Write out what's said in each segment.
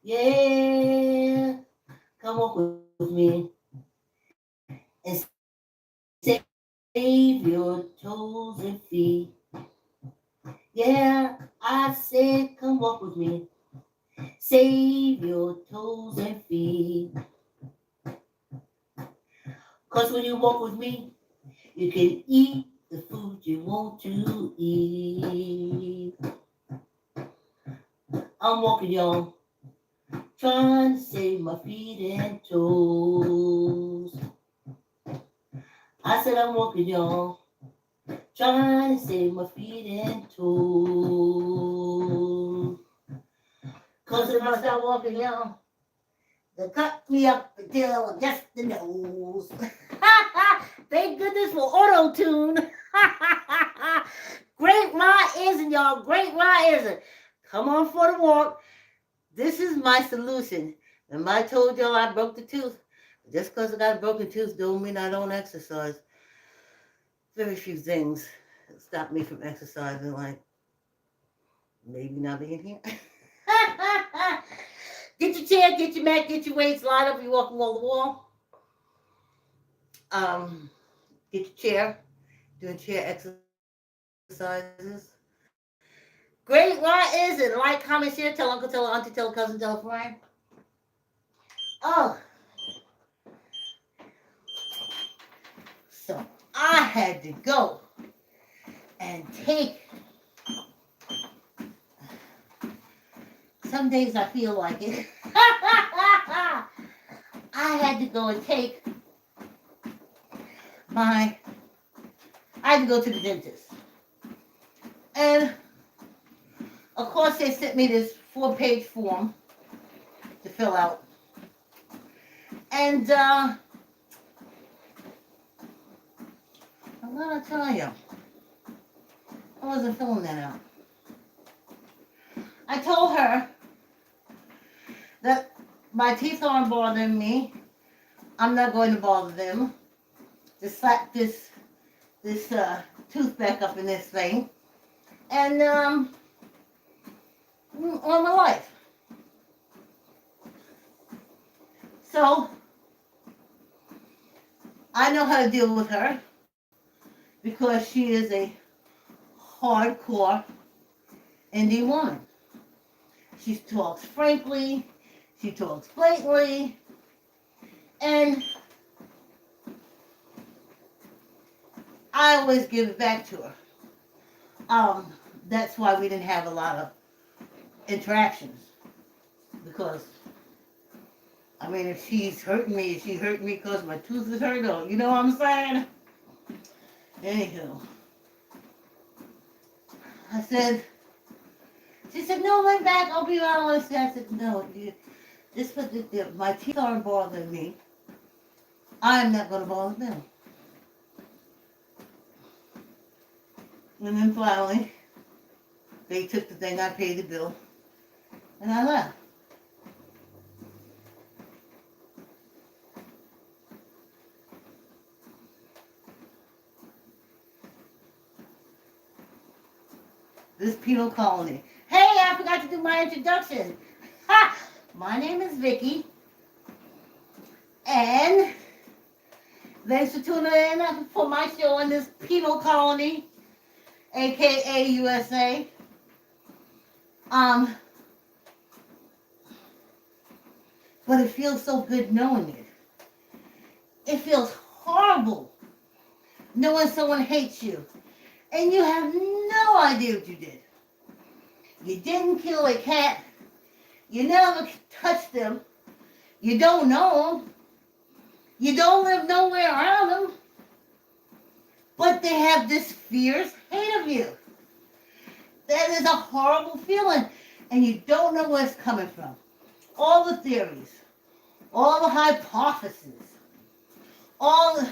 Yeah, come walk with me and save your toes and feet. Yeah, I said, come walk with me. Save your toes and feet. 'Cause when you walk with me, you can eat the food you want to eat. I'm walking, y'all, trying to save my feet and toes. I said I'm walking, y'all, trying to save my feet and toes. 'Cause if I start walking, y'all, they cut me up until just the nose. Thank goodness for auto tune. Great rising, y'all. Great rising. Come on for the walk. This is my solution. And I told y'all I broke the tooth. Just because I got a broken tooth don't mean I don't exercise. Very few things stop me from exercising, like maybe not being here. Get your chair, get your mat, get your weights, line up, you walking wall to wall. Get your chair, doing chair exercises. Great, why is it? Like, comment, share, tell uncle, tell auntie, tell cousin, tell a friend. Oh, so I had to go and take. Some days I feel like it. I had to go and take my. I had to go to the dentist, and of course they sent me this 4-page form to fill out, and I'm gonna tell you, I wasn't filling that out. I told her that my teeth aren't bothering me. I'm not going to bother them. Just slap this tooth back up in this thing, and on my life. So I know how to deal with her because she is a hardcore Indian woman. She talks frankly, she talks blatantly, and I always give it back to her. That's why we didn't have a lot of interactions, because I mean, if she's hurting me, she hurt me because my tooth is hurt, or you know what I'm saying? Anywho, I said, she said, no, went back, I'll be honest. I said, no, just but my teeth aren't bothering me. I'm not going to bother them. And then finally, they took the thing, I paid the bill, and I left. This penal colony. Hey, I forgot to do my introduction. Ha! My name is Vicki, and thanks for tuning in for my show in this penal colony, aka USA. But it feels so good knowing it. It feels horrible knowing someone hates you, and you have no idea what you did. You didn't kill a cat. You never touched them. You don't know them. You don't live nowhere around them. But they have this fierce hate of you. That is a horrible feeling. And you don't know where it's coming from. All the theories, all the hypotheses, all the...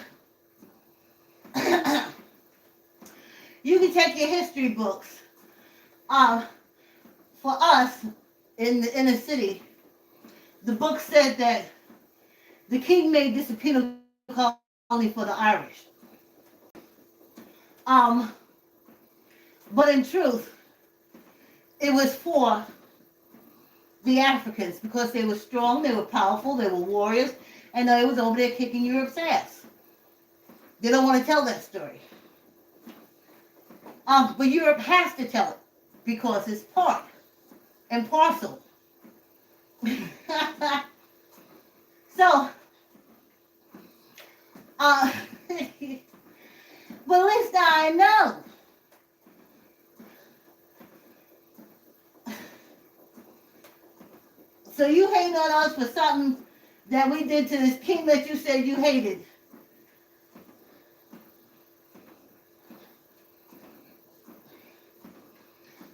You can check your history books. For us, in the inner city, the book said that the king made this a penal colony for the Irish. But in truth, it was for the Africans because they were strong, they were powerful, they were warriors, and they was over there kicking Europe's ass. They don't want to tell that story. But Europe has to tell it because it's part and parcel. So, but at least I know. So you hate on us for something that we did to this king that you said you hated.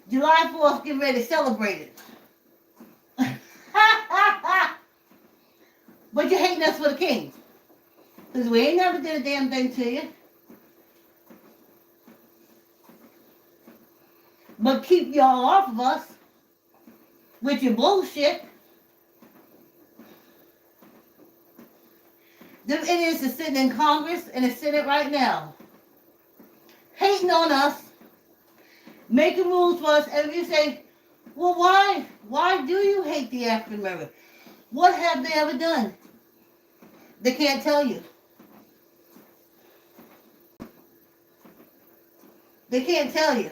July 4th, get ready to celebrate it. But you're hating us for the king. Because we ain't never did a damn thing to you. But keep y'all off of us with your bullshit. Them idiots are sitting in Congress and the Senate right now. Hating on us. Making rules for us. And you say, well, why? Why do you hate the African American? What have they ever done? They can't tell you. They can't tell you.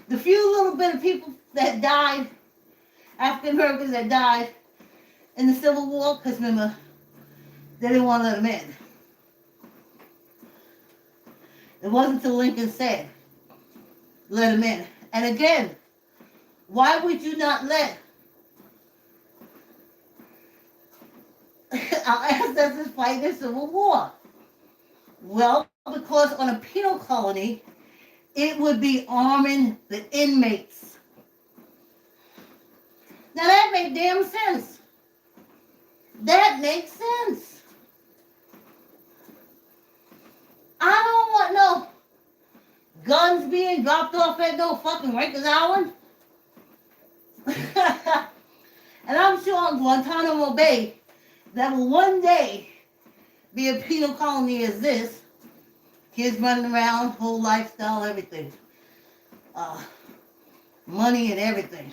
The few little bit of people that died, African Americans that died in the Civil War, because remember, they didn't want to let them in. It wasn't until Lincoln said, let them in. And again, why would you not let our ancestors fight the Civil War? Well, because on a penal colony, it would be arming the inmates. Now that makes damn sense. That makes sense. I don't want no guns being dropped off at no fucking Rikers Island. And I'm sure on Guantanamo Bay, that will one day be a penal colony as this. Kids running around, whole lifestyle, everything. Money and everything.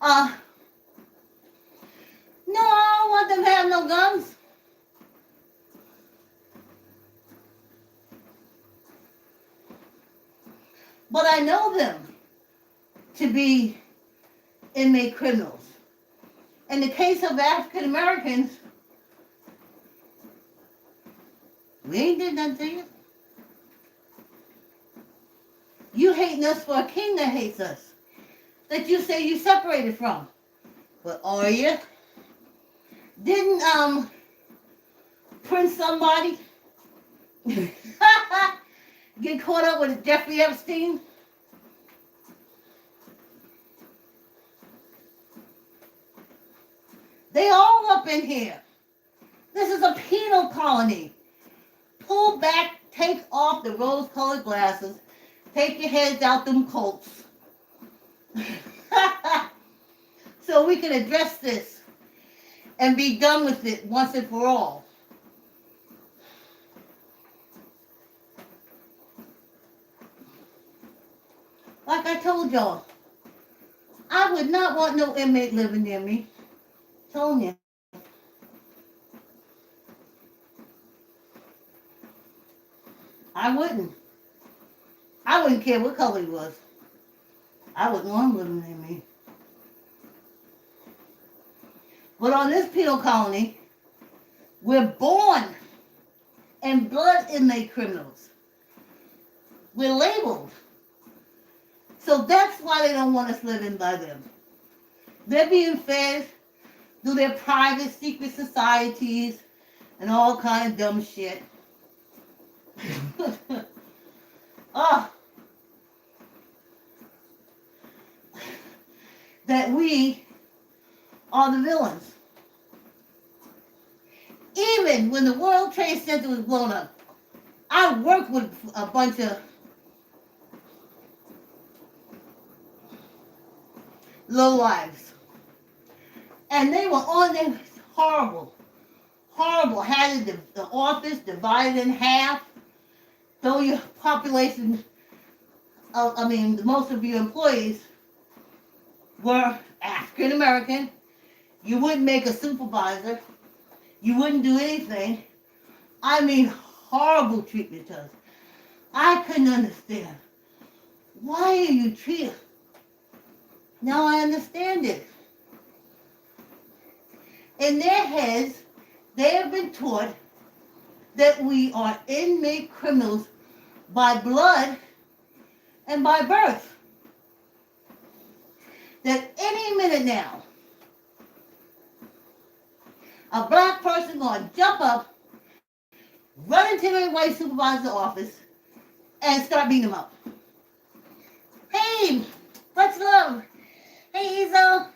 No, I don't want them to have no guns. But I know them to be inmate criminals. In the case of African Americans, we ain't did nothing to you. You hating us for a king that hates us, that you say you separated from. But are you? Didn't Prince somebody get caught up with Jeffrey Epstein? They all up in here. This is a penal colony. Pull back, take off the rose-colored glasses, take your heads out them colts. So we can address this and be done with it once and for all. Like I told y'all, I would not want no inmate living near me. Telling you. I wouldn't. I wouldn't care what color he was. I wouldn't want him living near me. But on this penal colony, we're born and blood inmate criminals. We're labeled. So that's why they don't want us living by them. They're being fed through their private secret societies and all kind of dumb shit. Oh. That we are the villains. Even when the World Trade Center was blown up, I worked with a bunch of lowlives. And they were on there, horrible. Horrible. Had the office divided in half. Throw your population, most of your employees were African American. You wouldn't make a supervisor. You wouldn't do anything. I mean, horrible treatment to us. I couldn't understand. Why are you treated? Now I understand it. In their heads, they have been taught that we are inmate criminals by blood and by birth. That any minute now, a black person going to jump up, run into the white supervisor's office, and start beating them up. Hey, what's love? Hey, Hazel.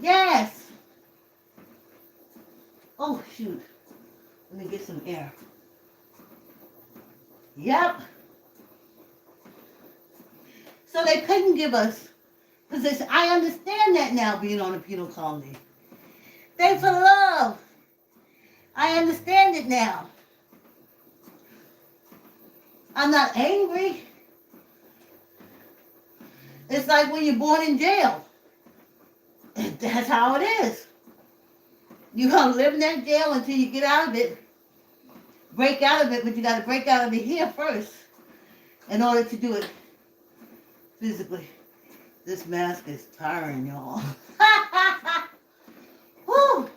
Yes. Oh, shoot. Let me get some air. Yep. So they couldn't give us position. I understand that now, being on a penal colony. Thanks for love. I understand it now. I'm not angry. It's like when you're born in jail. That's how it is. You're going to live in that jail until you get out of it. Break out of it, but you got to break out of it here first in order to do it physically. This mask is tiring, y'all. Woo!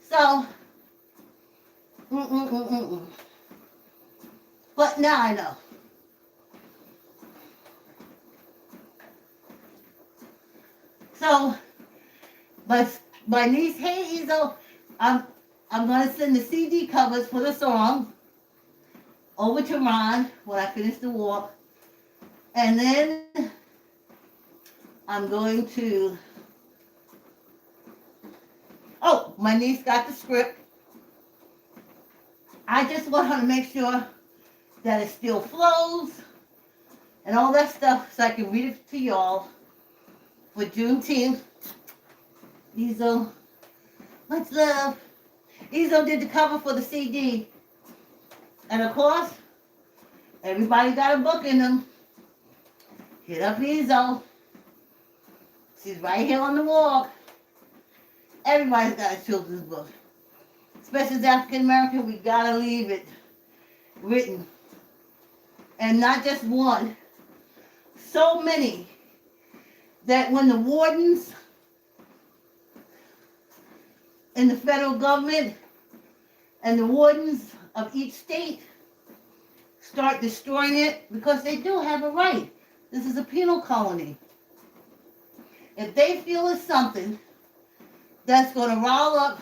So, but now I know. So, but my niece Hazel, I'm gonna send the CD covers for the song over to Ron when I finish the walk, and then I'm going to. Oh, my niece got the script. I just want her to make sure that it still flows and all that stuff so I can read it to y'all for Juneteenth. Ezo, much love. Ezo did the cover for the CD. And of course, everybody got a book in them. Hit up Ezo. She's right here on the walk. Everybody's got a children's book. Especially as African American, we gotta leave it written. And not just one. So many that when the wardens in the federal government and the wardens of each state start destroying it, because they do have a right. This is a penal colony. If they feel it's something that's going to rile up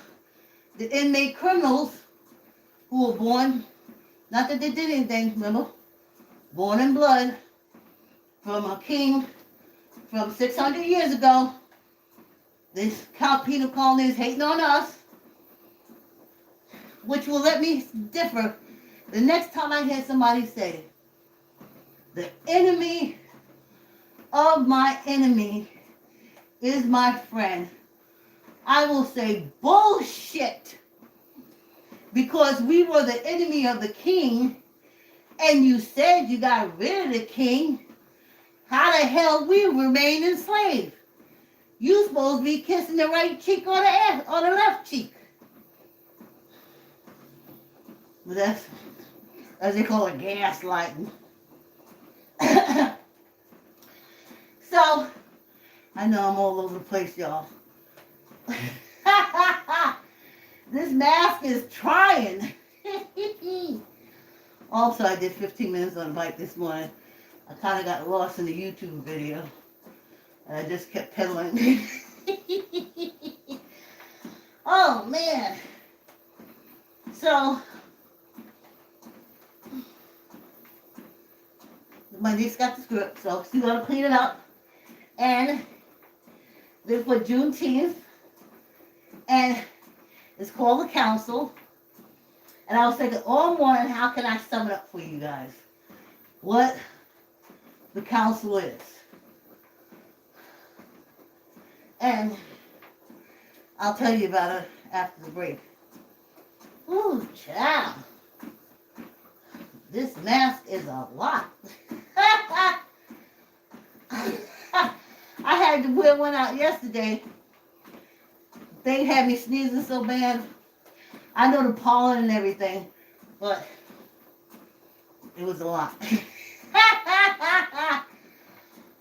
the inmate criminals who were born, not that they did anything, remember, born in blood from a king from 600 years ago. This penal colony is hating on us, which will let me differ the next time I hear somebody say, the enemy of my enemy is my friend. I will say bullshit, because we were the enemy of the king, and you said you got rid of the king. How the hell we remain enslaved? You supposed to be kissing the right cheek or the left cheek. But that's, as they call it, gaslighting. So, I know I'm all over the place, y'all. This mask is trying. Also, I did 15 minutes on the bike this morning. I kind of got lost in the YouTube video. And I just kept pedaling. Oh, man. So, my niece got the script, so she's going to clean it up. And this for Juneteenth. And it's called the Council. And I was thinking all morning, how can I sum it up for you guys? What the Council is. And I'll tell you about it after the break. Ooh, child. This mask is a lot. I had to wear one out yesterday. They had me sneezing so bad. I know the pollen and everything, but it was a lot.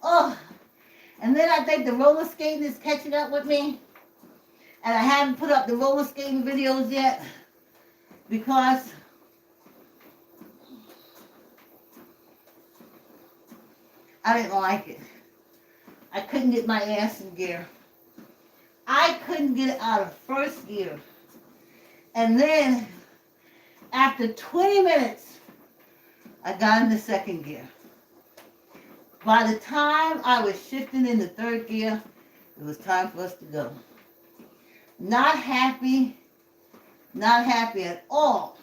Oh, and then I think the roller skating is catching up with me. And I haven't put up the roller skating videos yet because I didn't like it. I couldn't get my ass in gear. I couldn't get it out of first gear. And then after 20 minutes, I got into second gear. By the time I was shifting into third gear, it was time for us to go. Not happy at all.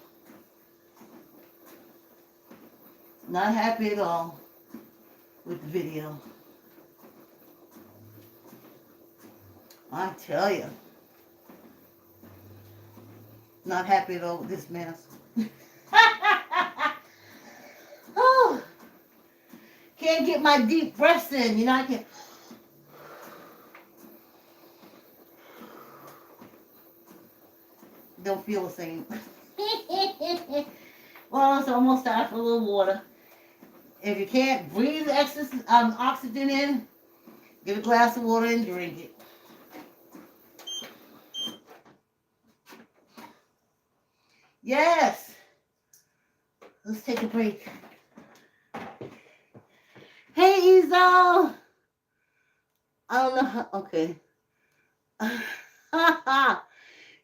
Not happy at all with the video. I tell you. Not happy at all with this mask. Oh, can't get my deep breaths in. You know, I can't. Don't feel the same. Well, it's almost time for a little water. If you can't breathe oxygen in, get a glass of water and drink it. Yes. Let's take a break. Hey, Ezo. I don't know how. Okay.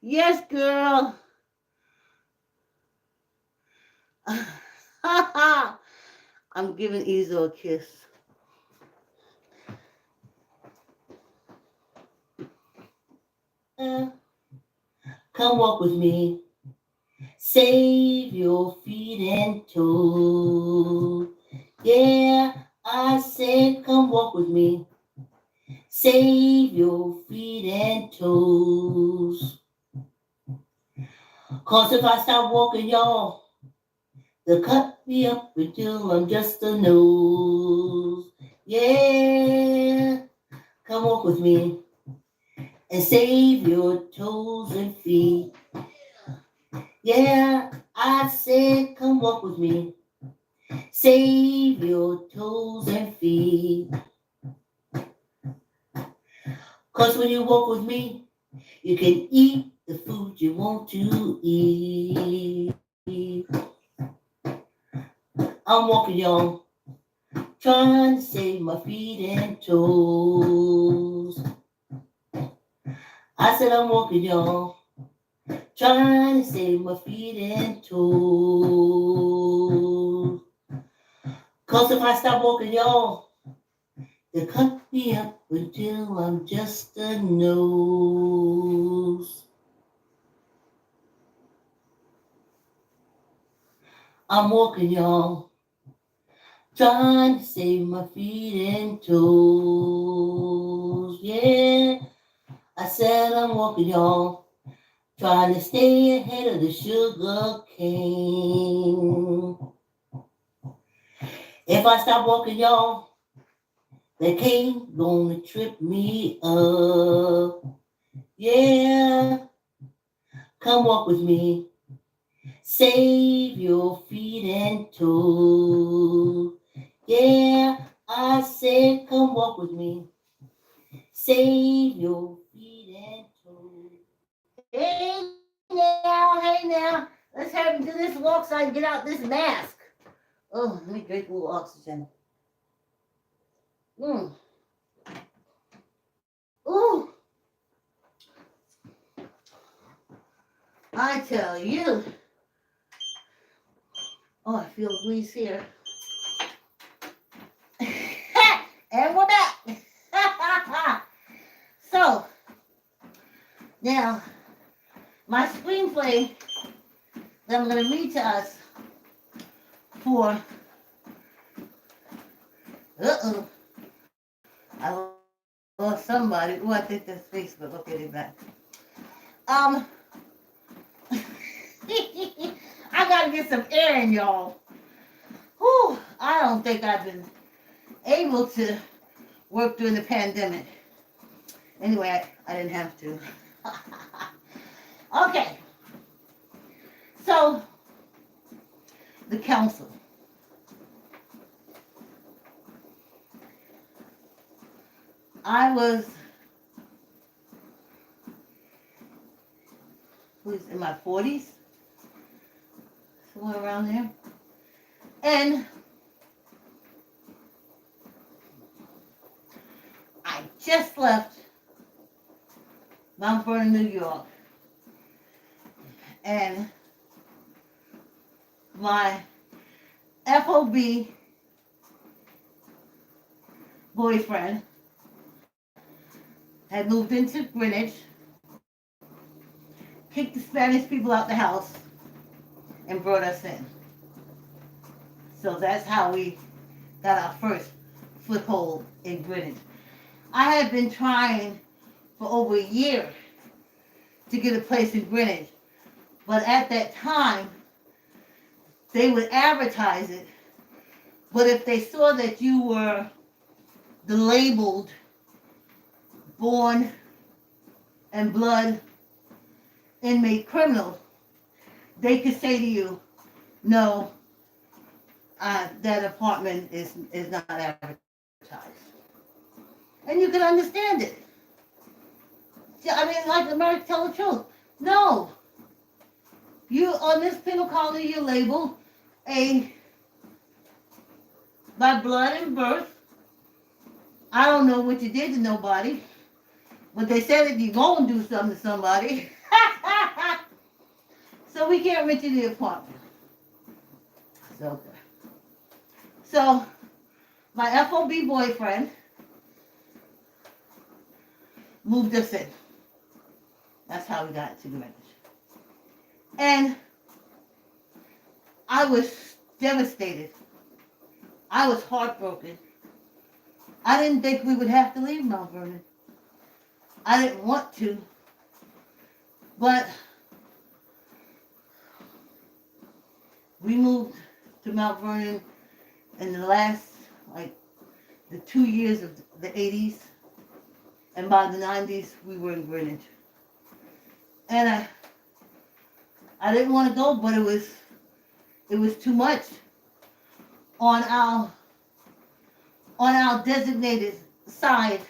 Yes, girl. I'm giving Ezo a kiss. Come walk with me. Save your feet and toes. Yeah, I said come walk with me. Save your feet and toes. 'Cause if I stop walking, y'all, they'll cut me up until I'm just a nose. Yeah, come walk with me and save your toes and feet. Yeah, I said come walk with me. Save your toes and feet. 'Cause when you walk with me, you can eat the food you want to eat. I'm walking, y'all, trying to save my feet and toes. I said I'm walking, y'all, trying to save my feet and toes. 'Cause if I stop walking, y'all, they cut me up until I'm just a nose. I'm walking, y'all, trying to save my feet and toes. Yeah, I said I'm walking, y'all, trying to stay ahead of the sugar cane. If I stop walking, y'all, the cane gonna trip me up. Yeah, come walk with me. Save your feet and toes. Yeah, I said come walk with me. Save your feet and toes. Hey now. Let's have him do this walk so I can get out this mask. Oh, let me drink a little oxygen. Ooh. I tell you. Oh, I feel a breeze here. And we're back. So, now, my screenplay that I'm going to read to us for, I lost somebody. Oh, I think that's Facebook. Okay, they're back. I got to get some air in, y'all. I don't think I've been able to work during the pandemic. Anyway, I didn't have to. Okay. So, the council. I was in my 40s, somewhere around there. And I just left Mount Vernon, New York. And my FOB boyfriend had moved into Greenwich, kicked the Spanish people out the house, and brought us in. So that's how we got our first foothold in Greenwich. I had been trying for over a year to get a place in Greenwich, but at that time, they would advertise it, but if they saw that you were the labeled born and blood inmate criminal, they could say to you, no, that apartment is not advertised. And you can understand it. I mean, like America tell the truth. No. You, on this penal colony, you're labeled by blood and birth. I don't know what you did to nobody, but they said that you're going to do something to somebody. So we can't rent you the apartment. So my FOB boyfriend moved us in. That's how we got to Greenwich. And I was devastated. I was heartbroken. I didn't think we would have to leave Mount Vernon. I didn't want to. But we moved to Mount Vernon in the last, the 2 years of the 80s. And by the 90s, we were in Greenwich. And I didn't want to go, but it was too much on our designated side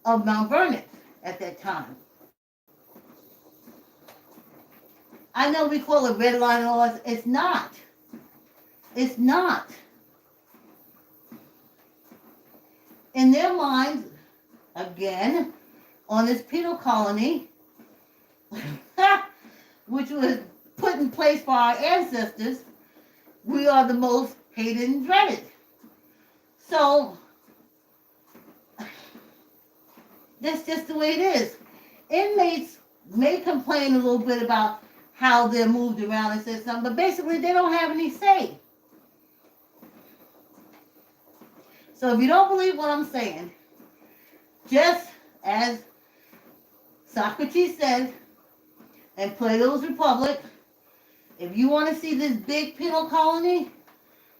of Mount Vernon at that time. I know we call it red line laws. It's not. It's not. In their minds, again, on this penal colony, which was put in place by our ancestors, we are the most hated and dreaded. So, that's just the way it is. Inmates may complain a little bit about how they're moved around and said something, but basically they don't have any say. So if you don't believe what I'm saying, just as Socrates said in Plato's Republic, if you want to see this big penal colony,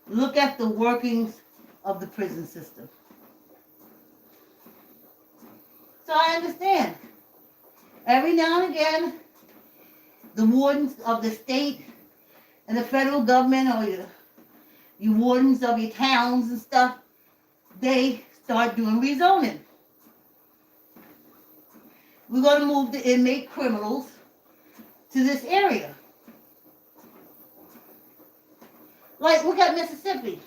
look at the workings of the prison system. So I understand. Every now and again, the wardens of the state and the federal government, or your wardens of your towns and stuff, they start doing rezoning. We're going to move the inmate criminals to this area. Like, look at Mississippi.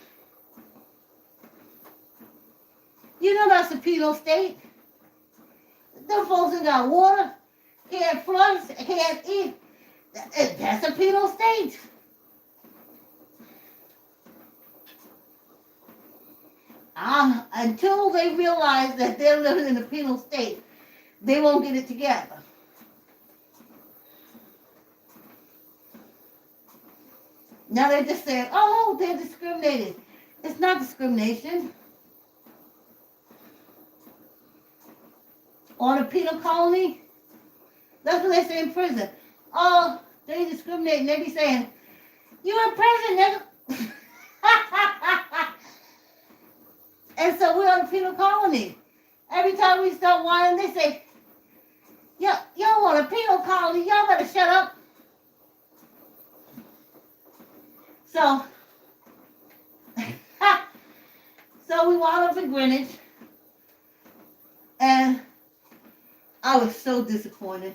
You know that's a penal state. Them folks ain't got water, can't flush, can't eat. That's a penal state. Until they realize that they're living in a penal state, they won't get it together. Now they're just saying, oh, they're discriminated. It's not discrimination. On a penal colony, that's what they say in prison. Oh, they discriminate, and they be saying, you in prison, nigga. And so we're on a penal colony. Every time we start whining, they say, y'all want a penal colony, y'all better shut up. So, so we wound up in Greenwich, and I was so disappointed.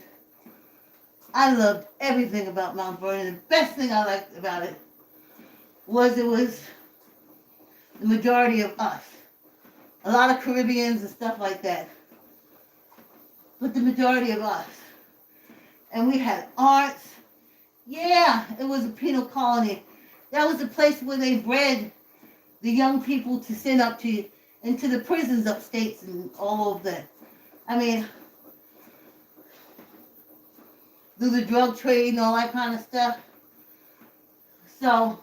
I loved everything about Mount Vernon. The best thing I liked about it was the majority of us. A lot of Caribbeans and stuff like that. But the majority of us. And we had arts. Yeah, it was a penal colony. That was the place where they bred the young people to send up to into the prisons upstate and all over that. I mean, do the drug trade and all that kind of stuff. So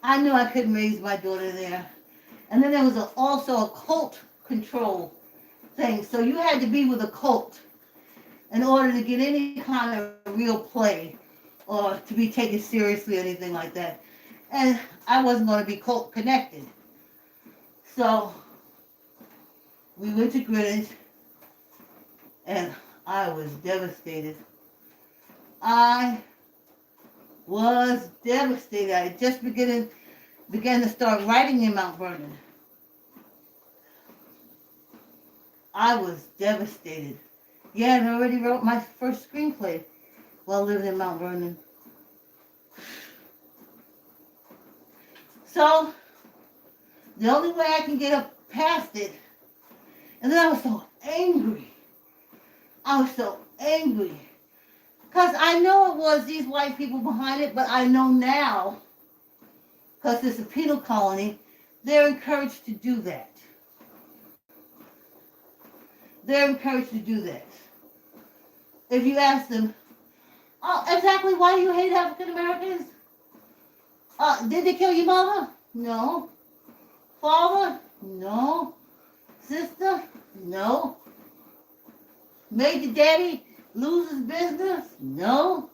I knew I couldn't raise my daughter there. And then there was also a cult control thing. So you had to be with a cult in order to get any kind of real play or to be taken seriously or anything like that. And I wasn't going to be cult connected. So we went to Greenwich, and I was devastated. I was devastated. I just began to start writing in Mount Vernon. I was devastated. Yeah, I already wrote my first screenplay while living in Mount Vernon. So, the only way I can get up past it, and then I was so angry. I was so angry. Because I know it was these white people behind it, but I know now, because it's a penal colony, they're encouraged to do that. They're encouraged to do that. If you ask them, oh, exactly why do you hate African Americans? Did they kill your mother? No. Father? No. Sister? No. Made your daddy lose his business? No.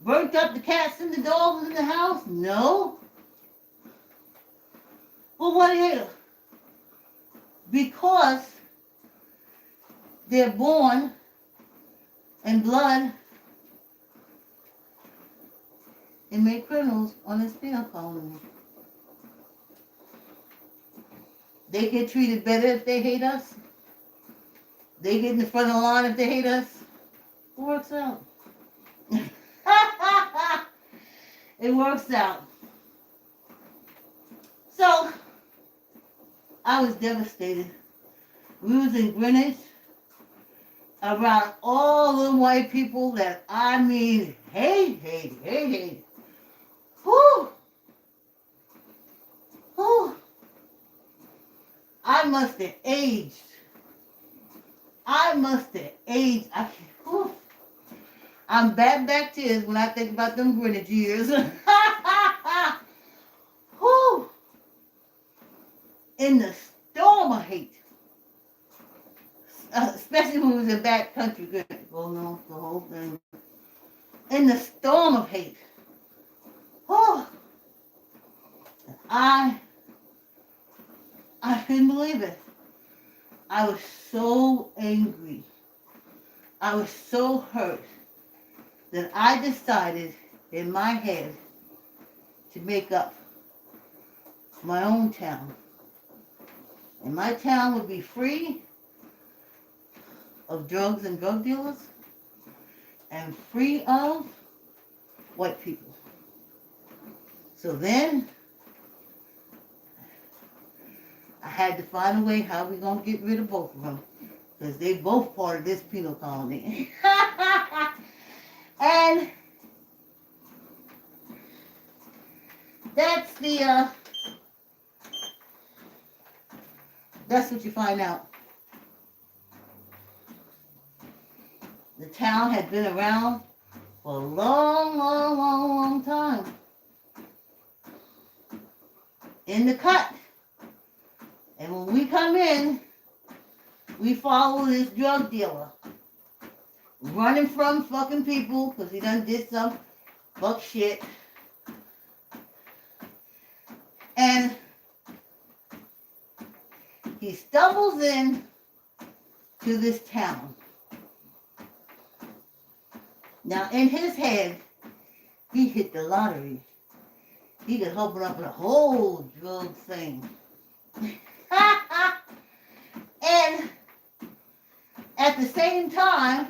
Burnt up the cats and the dogs in the house? No. Well, what do you hate them? Because they're born in blood and made criminals on this penal colony. They get treated better if they hate us. They get in the front of the line if they hate us. It works out. It works out. So, I was devastated. We was in Greenwich around all the white people that I mean hate. Whew. Whew. I must have aged. Whew. I'm bad back tears when I think about them Greenwich years. Whew. In the storm of hate. Especially when we was in back country, going on the whole thing. In the storm of hate. Oh, I couldn't believe it. I was so angry. I was so hurt that I decided in my head to make up my own town. And my town would be free of drugs and drug dealers and free of white people. So then I had to find a way how we gonna get rid of both of them, because they both part of this penal colony. And that's what you find out. The town had been around for a long time. In the cut. And when we come in, we follow this drug dealer. Running from fucking people because he done did some fuck shit. he stumbles in to this town. Now, in his head, he hit the lottery. He could open up a whole drug thing. And at the same time,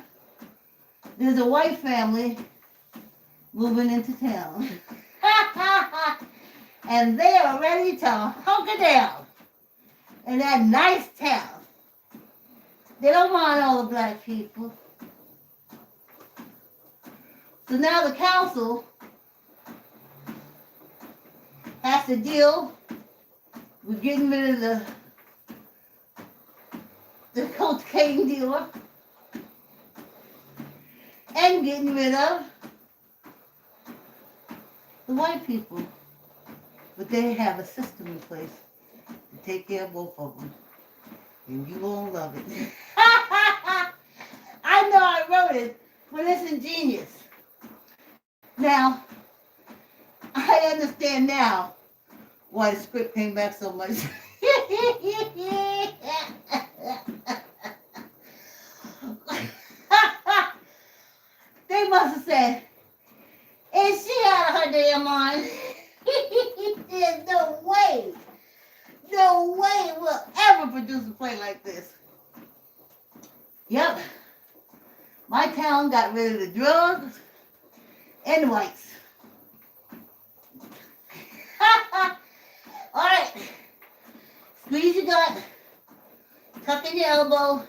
there's a white family moving into town. And they are ready to hunker down in that nice town. They don't mind all the black people. So now the council has to deal with getting rid of the cocaine dealer and getting rid of the white people. But they have a system in place to take care of both of them. And you won't love it. I know I wrote it, but it's ingenious. Now, I understand now why the script came back so much. They must have said, is she out of her damn mind? There's no way we'll ever produce a play like this. Yep. My town got rid of the drugs and the whites. Alright. Squeeze your gut. Tuck in your elbow.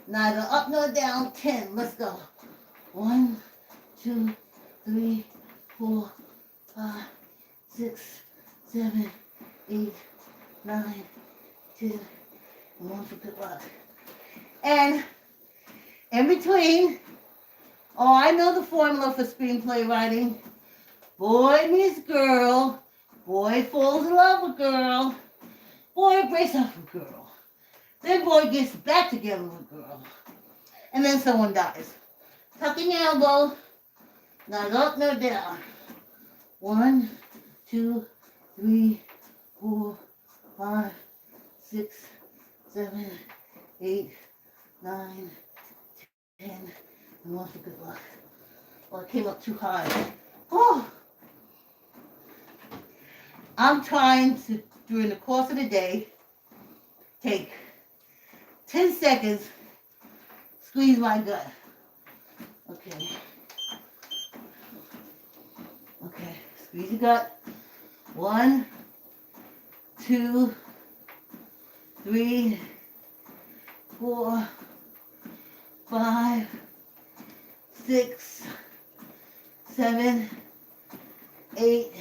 Neither up nor down. 10. Let's go. 1, 2, 3, 4, 5, 6, 7, 8, 9, 10. And 1 for good luck. And in between, oh, I know the formula for screenplay writing. Boy meets girl. Boy falls in love with girl. Boy breaks up with girl. Then boy gets back together with girl. And then someone dies. Tuck in your elbow. Not up, no down. 1, 2, 3, 4, 5, 6, 7, 8, 9, 10. And 1 for good luck. Oh, it came up too high. Oh! I'm trying to, during the course of the day, take 10 seconds, squeeze my gut. Okay. Okay, squeeze your gut. 1, 2, 3, 4, 5, 6, 7, 8,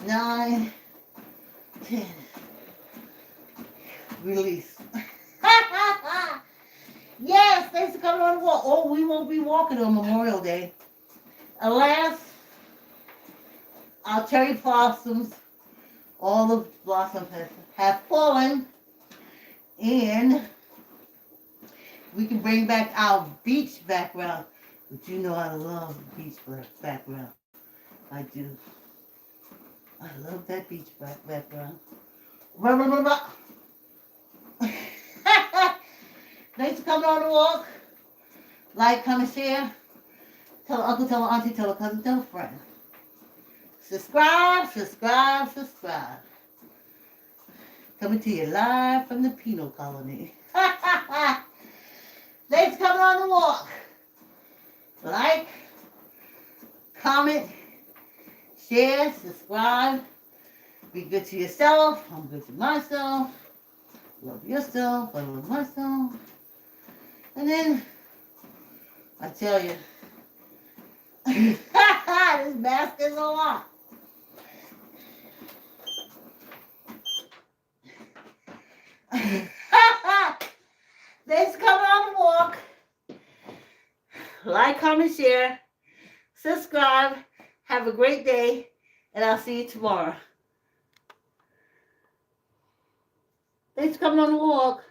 9, 10. Release. Yes, thanks for coming on the walk. Oh, we won't be walking on Memorial Day. Alas, our cherry blossoms, all the blossoms have fallen, and we can bring back our beach background. But you know I love the beach background. I do. I love that beach background. Thanks for coming on the walk. Like, comment, share. Tell uncle, tell auntie, tell a cousin, tell a friend. Subscribe. Coming to you live from the penal colony. Thanks for coming on the walk. Like, comment, share, subscribe. Be good to yourself. I'm good to myself. Love yourself. I love myself. And then, I tell you, this mask is a lot. Thanks for coming on the walk. Like, comment, share. Subscribe. Have a great day. And I'll see you tomorrow. Thanks for coming on the walk.